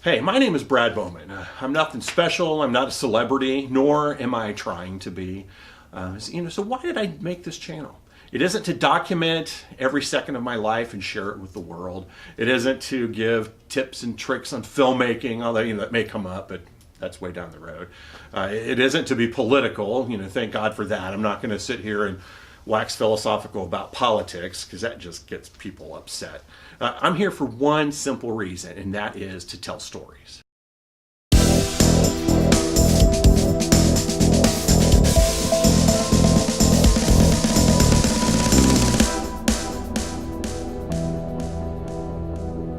Hey, my name is Brad Bowman. I'm nothing special. I'm not a celebrity, nor am I trying to be. So why did I make this channel? It isn't to document every second of my life and share it with the world. It isn't to give tips and tricks on filmmaking, although that may come up, but that's way down the road. It isn't to be political. Thank God for that. I'm not going to sit here and wax philosophical about politics because that just gets people upset. I'm here for one simple reason, and that is to tell stories. I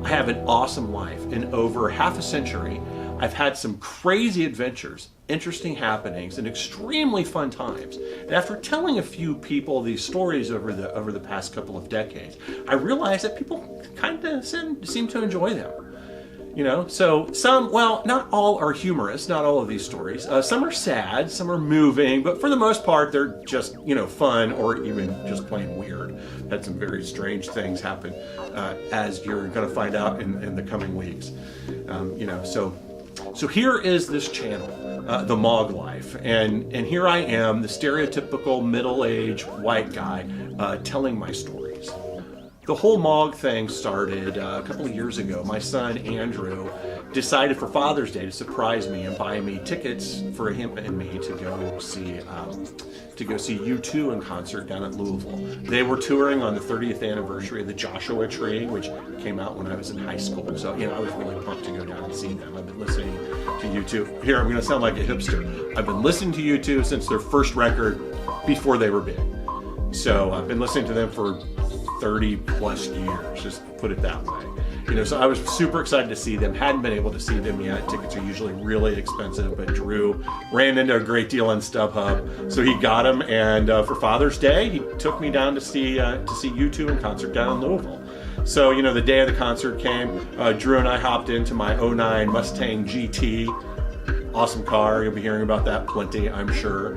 have an awesome life. In over half a century, I've had some crazy adventures, interesting happenings, and extremely fun times. And after telling a few people these stories over the past couple of decades, I realized that people kind of seem to enjoy them. So some, well, not all are humorous, not all of these stories. Some are sad, some are moving, but for the most part, they're just, fun or even just plain weird. Had some very strange things happen, as you're going to find out in the coming weeks. So here is this channel, the MAWG Life, and here I am, the stereotypical middle-aged white guy, telling my stories. The whole MAWG thing started a couple of years ago. My son Andrew decided for Father's Day to surprise me and buy me tickets for him and me to go see U2 in concert down at Louisville. They were touring on the 30th anniversary of the Joshua Tree, which came out when I was in high school. So I was really pumped to go down and see them. I've been listening to U2. Here, I'm going to sound like a hipster. I've been listening to U2 since their first record before they were big. So I've been listening to them for 30 plus years, just put it that way. So I was super excited to see them. Hadn't been able to see them yet. Tickets are usually really expensive, but Drew ran into a great deal on StubHub, so he got them. And for Father's Day, he took me down to see U2 in concert down in Louisville. So the day of the concert came, Drew and I hopped into my '09 Mustang GT. Awesome car. You'll be hearing about that plenty, I'm sure.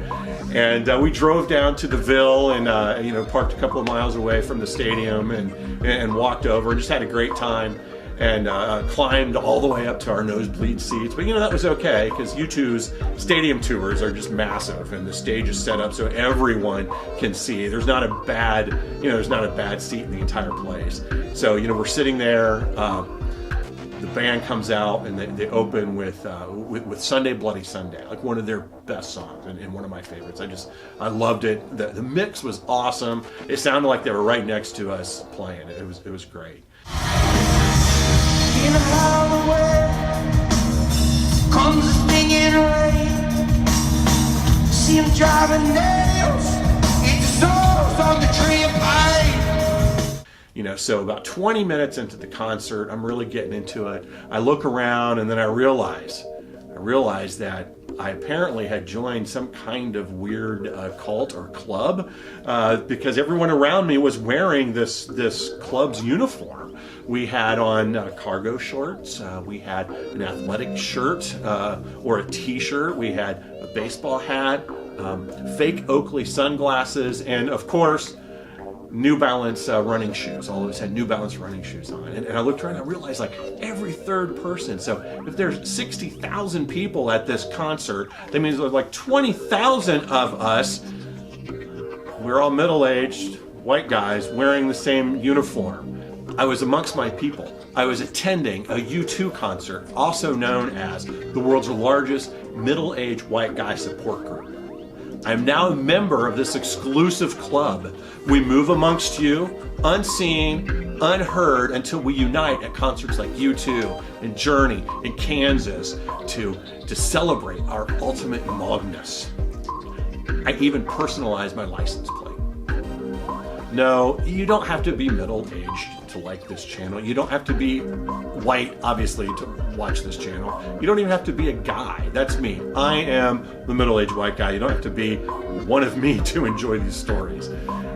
And we drove down to the Ville and parked a couple of miles away from the stadium and walked over and just had a great time and climbed all the way up to our nosebleed seats. But that was okay because U2's stadium tours are just massive and the stage is set up so everyone can see. There's not a bad seat in the entire place. So we're sitting there. The band comes out and they open with Sunday Bloody Sunday, like one of their best songs and one of my favorites. I loved it. The mix was awesome. It sounded like they were right next to us playing. It was great. In a highway comes a stinging rain. See him driving nails. It dissolves on the tree of pain. So about 20 minutes into the concert, I'm really getting into it. I look around and then I realize that I apparently had joined some kind of weird cult or club because everyone around me was wearing this club's uniform. We had on cargo shorts, we had an athletic shirt or a t-shirt, we had a baseball hat, fake Oakley sunglasses, and of course, New Balance running shoes. All of us had New Balance running shoes on. And I looked around and I realized like every third person. So if there's 60,000 people at this concert, that means there's like 20,000 of us. We're all middle-aged white guys wearing the same uniform. I was amongst my people. I was attending a U2 concert, also known as the world's largest middle-aged white guy support group. I'm now a member of this exclusive club. We move amongst you, unseen, unheard, until we unite at concerts like U2 and Journey in Kansas to celebrate our ultimate MAWGness. I even personalized my license plate. No, you don't have to be middle-aged to like this channel. You don't have to be white, obviously, to watch this channel. You don't even have to be a guy. That's me. I am the middle-aged white guy. You don't have to be one of me to enjoy these stories.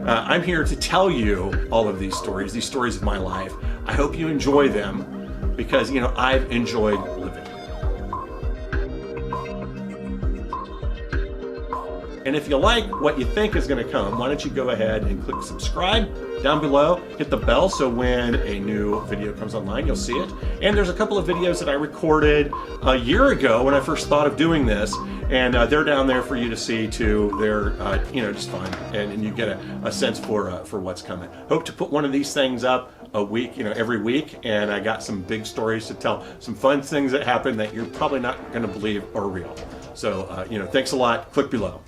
I'm here to tell you all of these stories of my life. I hope you enjoy them because, I've enjoyed living. And if you like what you think is going to come, why don't you go ahead and click subscribe down below, hit the bell so when a new video comes online, you'll see it. And there's a couple of videos that I recorded a year ago when I first thought of doing this, and they're down there for you to see too. They're just fun, and you get a sense for what's coming. Hope to put one of these things up a week, every week, and I got some big stories to tell, some fun things that happen that you're probably not going to believe are real. So, thanks a lot. Click below.